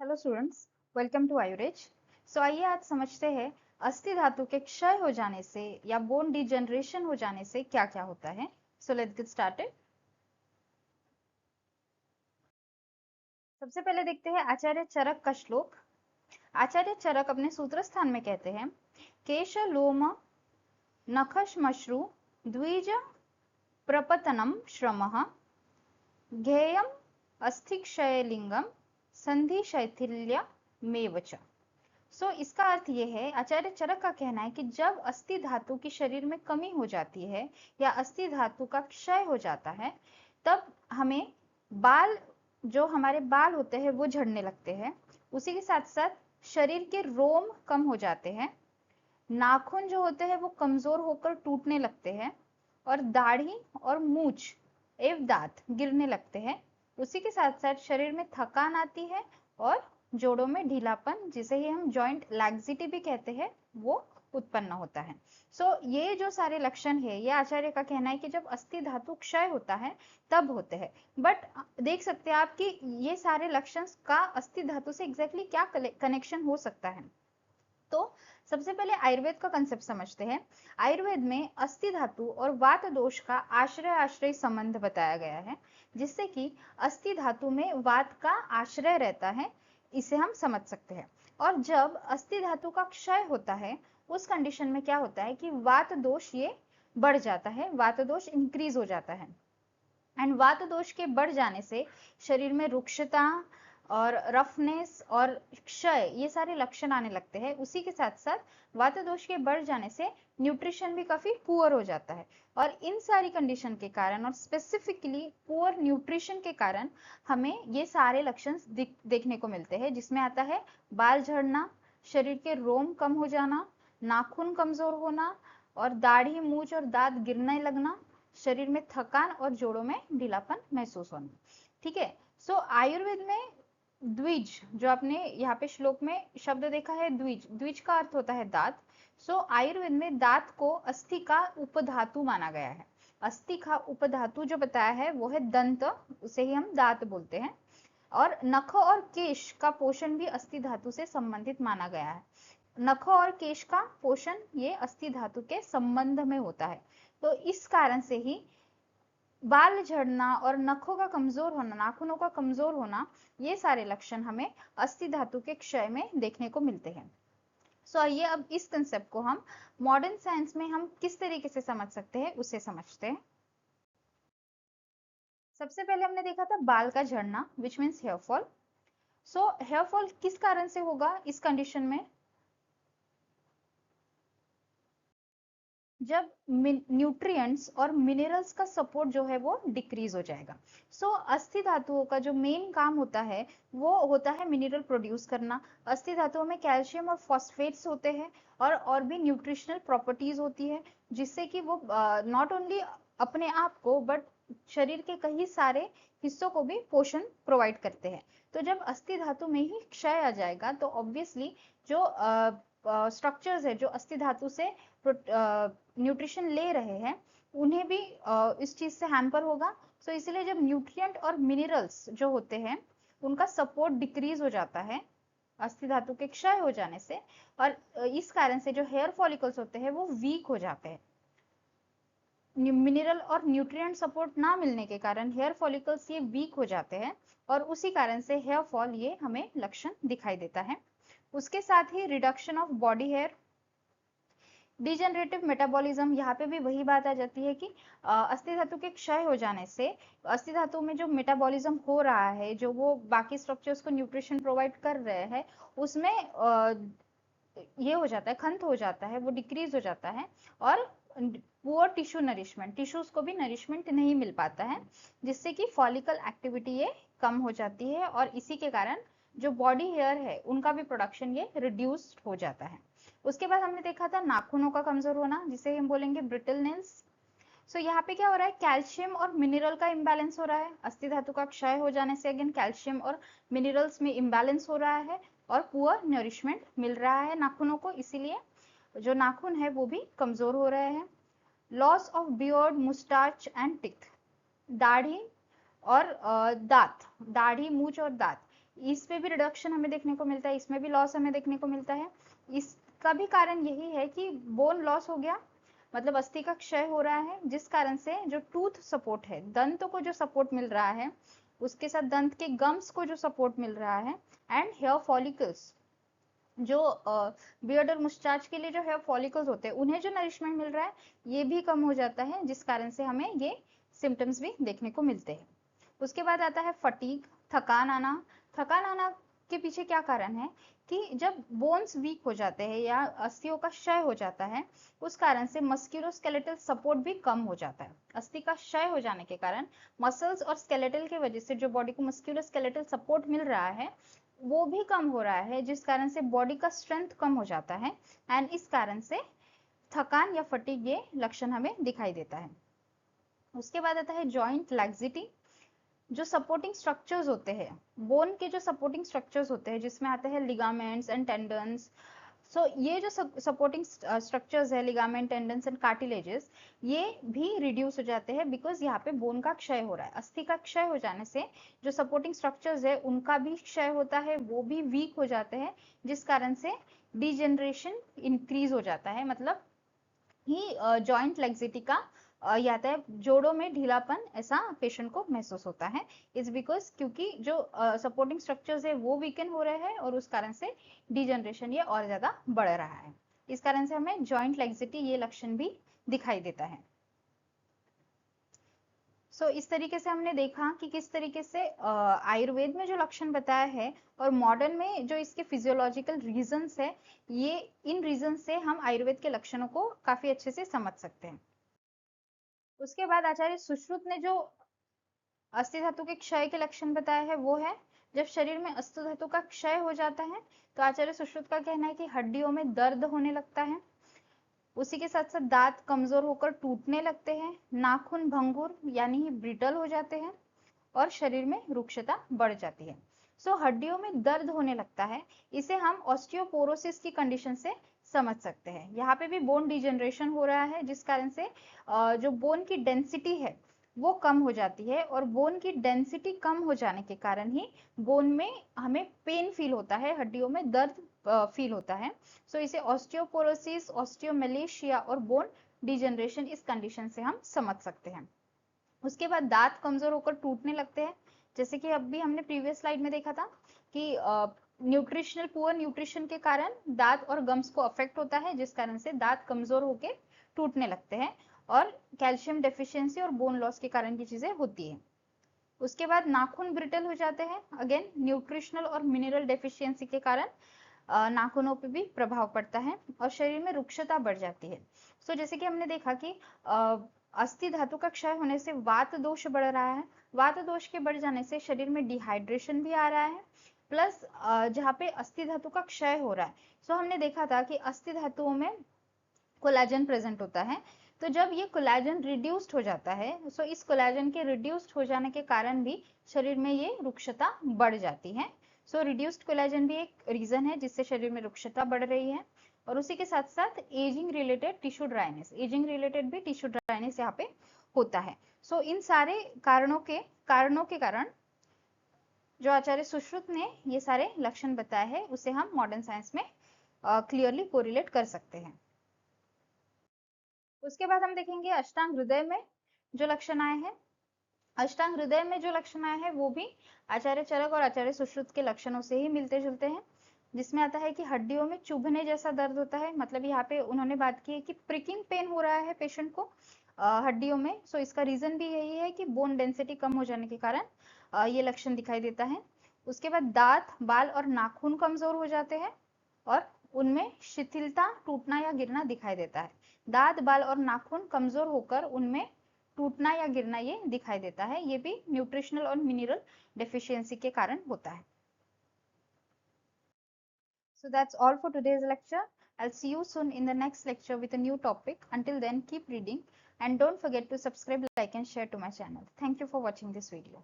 Hello students, welcome to आयुरेज। आइए आज समझते हैं अस्थि धातु के क्षय हो जाने से या बोन डिजेनरेशन हो जाने से क्या क्या होता है। Let's get started. सबसे पहले देखते हैं आचार्य चरक का श्लोक। आचार्य चरक अपने सूत्र स्थान में कहते हैं, केश लोम नखश्मश्रु द्विज प्रपतनम श्रमः ज्ञेयम अस्थिक्षयलिंगम संधि शैथिल्य मेवच। इसका अर्थ ये है, आचार्य चरक का कहना है कि जब अस्थि धातु की शरीर में कमी हो जाती है या अस्थि धातु का क्षय हो जाता है, तब हमें बाल, जो हमारे बाल होते हैं वो झड़ने लगते हैं। उसी के साथ साथ शरीर के रोम कम हो जाते हैं, नाखून जो होते हैं वो कमजोर होकर टूटने लगते हैं और दाढ़ी और मूछ एवं दांत गिरने लगते हैं। उसी के साथ साथ शरीर में थकान आती है और जोड़ों में ढीलापन, जिसे ही हम जॉइंट लैक्सिटी भी कहते हैं, वो उत्पन्न होता है। ये जो सारे लक्षण है, ये आचार्य का कहना है कि जब अस्थि धातु क्षय होता है तब होते हैं। बट देख सकते हैं आप कि ये सारे लक्षण का अस्थि धातु से एग्जैक्टली क्या कनेक्शन हो सकता है। तो सबसे पहले आयुर्वेद का कंसेप्ट समझते हैं। आयुर्वेद में अस्थि धातु और वात दोष का आश्रय आश्रय संबंध बताया गया है, जिससे कि अस्थि धातु में वात का आश्रय रहता है, इसे हम समझ सकते हैं। और जब अस्थि धातु का क्षय होता है, उस कंडीशन में क्या होता है कि वात दोष ये बढ़ जाता है, वात दोष इंक्रीज हो जाता है। एंड वात दोष के बढ़ जाने से शरीर में रुक्षता और रफनेस और क्षय, ये सारे लक्षण आने लगते हैं। उसी के साथ साथ वात दोष के बढ़ जाने से न्यूट्रिशन भी काफी पुअर हो जाता है। और इन सारी कंडीशन के कारण और स्पेसिफिकली पुअर न्यूट्रिशन के कारण हमें ये सारे लक्षण देखने को मिलते हैं, जिसमें आता है बाल झड़ना, शरीर के रोम कम हो जाना, नाखून कमजोर होना और दाढ़ी मूछ और दांत गिरने लगना, शरीर में थकान और जोड़ों में ढीलापन महसूस होना। ठीक है। आयुर्वेद में द्विज, जो आपने यहाँ पे श्लोक में शब्द देखा है द्विज, द्विज का अर्थ होता है दांत। आयुर्वेद में दांत को अस्थि का उपधातु माना गया है। अस्थि का उपधातु जो बताया है वो है दंत, उसे ही हम दांत बोलते हैं। और नख और केश का पोषण भी अस्थि धातु से संबंधित माना गया है। नख और केश का पोषण ये अस्थि धातु के संबंध में होता है। तो इस कारण से ही बाल झड़ना और नखों का कमजोर होना, नाखूनों का कमजोर होना, ये सारे लक्षण हमें अस्थि धातु के क्षय में देखने को मिलते हैं। आइए अब इस कंसेप्ट को हम मॉडर्न साइंस में हम किस तरीके से समझ सकते हैं, उसे समझते हैं। सबसे पहले हमने देखा था बाल का झड़ना, which means hair fall. Hair fall किस कारण से होगा इस कंडीशन में? जब न्यूट्रिएंट्स और मिनरल्स का सपोर्ट जो है वो डिक्रीज हो जाएगा। अस्थि धातुओं का जो मेन काम होता है वो होता है मिनरल प्रोड्यूस करना। अस्थि धातुओं में कैल्शियम और फॉस्फेट्स होते हैं और भी न्यूट्रिशनल प्रॉपर्टीज होती है, जिससे कि वो नॉट ओनली अपने आप को बट शरीर के कई सारे हिस्सों को भी पोषण प्रोवाइड करते हैं। तो जब अस्थि धातु में ही क्षय आ जाएगा तो ऑब्वियसली जो स्ट्रक्चर्स है जो अस्थि धातु से न्यूट्रिशन ले रहे हैं, उन्हें भी इस चीज से हैम्पर होगा। इसलिए जब न्यूट्रिएंट और मिनरल्स जो होते हैं उनका सपोर्ट डिक्रीज हो जाता है अस्थि धातु के क्षय हो जाने से, और इस कारण से जो हेयर फॉलिकल्स होते हैं वो वीक हो जाते हैं। मिनरल और न्यूट्रिएंट सपोर्ट ना मिलने के कारण हेयर फॉलिकल्स ये वीक हो जाते हैं और उसी कारण से हेयर फॉल ये हमें लक्षण दिखाई देता है। उसके साथ ही reduction of body hair, degenerative metabolism, यहाँ पे भी वही बात आ जाती है कि अस्थि धातु के क्षय हो जाने से अस्थि धातु में जो मेटाबॉलिज्म हो रहा है, जो वो बाकी स्ट्रक्चर्स को न्यूट्रिशन प्रोवाइड कर रहे हैं, उसमें ये हो जाता है, खंत हो जाता है, वो डिक्रीज हो जाता है और पुअर टिश्यू नरिशमेंट, टिश्यूज को भी नरिशमेंट नहीं मिल पाता है, जिससे कि फॉलिकल एक्टिविटी ये कम हो जाती है और इसी के कारण जो बॉडी हेयर है उनका भी प्रोडक्शन ये रिड्यूस्ड हो जाता है। उसके बाद हमने देखा था नाखूनों का कमजोर होना, जिसे हम बोलेंगे ब्रिटल नेल्स। यहाँ पे क्या हो रहा है, कैल्शियम और मिनरल का इम्बैलेंस हो रहा है। अस्थि धातु का क्षय हो जाने से अगेन कैल्शियम और मिनरल्स में इम्बैलेंस हो रहा है और पुअर नरिशमेंट मिल रहा है नाखूनों को, इसीलिए जो नाखून है वो भी कमजोर हो रहे हैं। Loss of beard, moustache and teeth, दाढ़ी और दांत, दाढ़ी मूछ और दांत, इस पे भी रिडक्शन हमें देखने को मिलता है, इसमें भी लॉस हमें देखने को मिलता है। इसका भी कारण यही है कि बोन लॉस हो गया, मतलब अस्थि का क्षय हो रहा है, जिस कारण से जो टूथ सपोर्ट है, दंत को जो सपोर्ट मिल रहा है, उसके साथ दंत के गम्स को जो सपोर्ट मिल रहा है, एंड हेयर फॉलिकल्स, जो बियर्ड और मुस्टाच के लिए जो हेयर फॉलिकल्स होते हैं उन्हें जो नरिशमेंट मिल रहा है, ये भी कम हो जाता है, जिस कारण से हमें ये सिम्टम्स भी देखने को मिलते हैं। उसके बाद आता है फटीग, थकान आना। थकान आना के पीछे क्या कारण है कि जब बोन्स वीक हो जाते हैं या अस्थियों का क्षय हो जाता है, उस कारण से मस्क्यूलोस्केलेटल सपोर्ट भी कम हो जाता है। अस्थि का क्षय हो जाने के कारण मसल्स और स्केलेटल के वजह से जो बॉडी को मस्क्यूलोस्केलेटल सपोर्ट मिल रहा है वो भी कम हो रहा है, जिस कारण से बॉडी का स्ट्रेंथ कम हो जाता है, एंड इस कारण से थकान या फटीग ये लक्षण हमें दिखाई देता है। उसके बाद आता है जॉइंट लैक्सिटी। जो सपोर्टिंग स्ट्रक्चर्स होते हैं, बोन के जो सपोर्टिंग स्ट्रक्चर्स होते हैं, जिसमें आते हैं लिगामेंट्स एंड टेंडन्स, सो ये जो सपोर्टिंग स्ट्रक्चर्स है, लिगामेंट, टेंडन्स एंड कार्टिलेजेस, ये भी रिड्यूस हो जाते हैं, बिकॉज यहाँ पे बोन का क्षय हो रहा है। अस्थि का क्षय हो जाने से जो सपोर्टिंग स्ट्रक्चर्स है उनका भी क्षय होता है, वो भी वीक हो जाते हैं, जिस कारण से डिजेनरेशन इंक्रीज हो जाता है, मतलब ही जॉइंट लैक्सिटी का याता है, जोड़ों में ढीलापन ऐसा पेशेंट को महसूस होता है। इज बिकॉज क्योंकि जो सपोर्टिंग स्ट्रक्चर्स है वो वीकन हो रहे हैं और उस कारण से डिजनरेशन ये और ज्यादा बढ़ रहा है। इस कारण से हमें जॉइंट लैक्सिटी ये लक्षण भी दिखाई देता है। सो इस तरीके से हमने देखा कि किस तरीके से आयुर्वेद में जो लक्षण बताया है और मॉडर्न में जो इसके फिजियोलॉजिकल रीजंस है, ये इन रीजन से हम आयुर्वेद के लक्षणों को काफी अच्छे से समझ सकते हैं। उसके बाद आचार्य सुश्रुत ने जो अस्थि धातु के क्षय के लक्षण बताया है वो है, जब शरीर में अस्थि धातु का क्षय हो जाता है तो आचार्य सुश्रुत का कहना है कि हड्डियों में दर्द होने लगता है, उसी के साथ साथ दांत कमजोर होकर टूटने लगते हैं, नाखून भंगुर यानी ब्रिटल हो जाते हैं, और शरीर में रुक्षता बढ़ जाती है। सो हड्डियों में दर्द होने लगता है, इसे हम ऑस्टियोपोरोसिस की कंडीशन से समझ सकते हैं। यहाँ पे भी बोन डिजेनरेशन हो रहा है, जिस कारण से जो बोन की डेंसिटी है वो कम हो जाती है, और बोन की डेंसिटी कम हो जाने के कारण ही बोन में हमें पेन फील होता है, हड्डियों में दर्द फील होता है। सो इसे ऑस्टियोपोरोसिस, ऑस्टियोमेलेशिया और बोन डिजेनरेशन इस कंडीशन से हम समझ सकते हैं। उसके बाद दांत कमजोर होकर टूटने लगते हैं, जैसे कि अभी हमने प्रीवियस स्लाइड में देखा था कि न्यूट्रिशनल पुअर न्यूट्रिशन के कारण दांत और गम्स को अफेक्ट होता है, जिस कारण से दांत कमजोर होकर टूटने लगते हैं, और कैल्शियम डेफिशिएंसी और बोन लॉस के कारण ये चीजें होती है। उसके बाद नाखून ब्रिटल हो जाते हैं, अगेन न्यूट्रिशनल और मिनरल डेफिशिएंसी के कारण नाखूनों पे भी प्रभाव पड़ता है, और शरीर में रुक्षता बढ़ जाती है। सो जैसे कि हमने देखा कि अस्थि धातु का क्षय होने से वात दोष बढ़ रहा है, वात दोष के बढ़ जाने से शरीर में डिहाइड्रेशन भी आ रहा है, प्लस जहाँ पे अस्थि धातु का क्षय हो रहा है, सो हमने देखा था कि अस्थि धातुओं में कोलेजन प्रेजेंट होता है, तो जब ये कोलेजन रिड्यूस्ड हो जाता है, सो इस कोलेजन के रिड्यूस्ड हो जाने के कारण भी शरीर में ये रुक्षता बढ़ जाती है। सो रिड्यूस्ड कोलेजन भी एक रीजन है जिससे शरीर में रुक्षता बढ़ रही है, और उसी के साथ साथ ageing related tissue dryness, ageing related भी टिश्यू ड्राइनेस यहाँ पे होता है। सो इन सारे कारणों के कारण जो आचार्य सुश्रुत ने ये सारे लक्षण बताए हैं, उसे हम मॉडर्न साइंस में क्लियरली कोरिलेट कर सकते हैं। उसके बाद हम देखेंगे अष्टांग हृदय में जो लक्षण आए हैं। अष्टांग हृदय में जो लक्षण आए हैं वो भी आचार्य चरक और आचार्य सुश्रुत के लक्षणों से ही मिलते जुलते हैं, जिसमें आता है कि हड्डियों में चुभने जैसा दर्द होता है, मतलब यहाँ पे उन्होंने बात की है कि प्रिकिंग पेन हो रहा है पेशेंट को हड्डियों में। सो इसका रीजन भी यही है कि बोन डेंसिटी कम हो जाने के कारण ये लक्षण दिखाई देता है। उसके बाद दांत, बाल और नाखून कमजोर हो जाते हैं, और उनमें शिथिलता, टूटना या गिरना दिखाई देता है। दांत, बाल और नाखून कमजोर होकर उनमें टूटना या गिरना ये दिखाई देता है, ये भी न्यूट्रिशनल और मिनरल डेफिशिएंसी के कारण होता है। So that's all for today's lecture. I'll see you soon in the next lecture with a new topic. Until then, keep reading and don't forget to subscribe, like and share to my channel. Thank you for watching this video.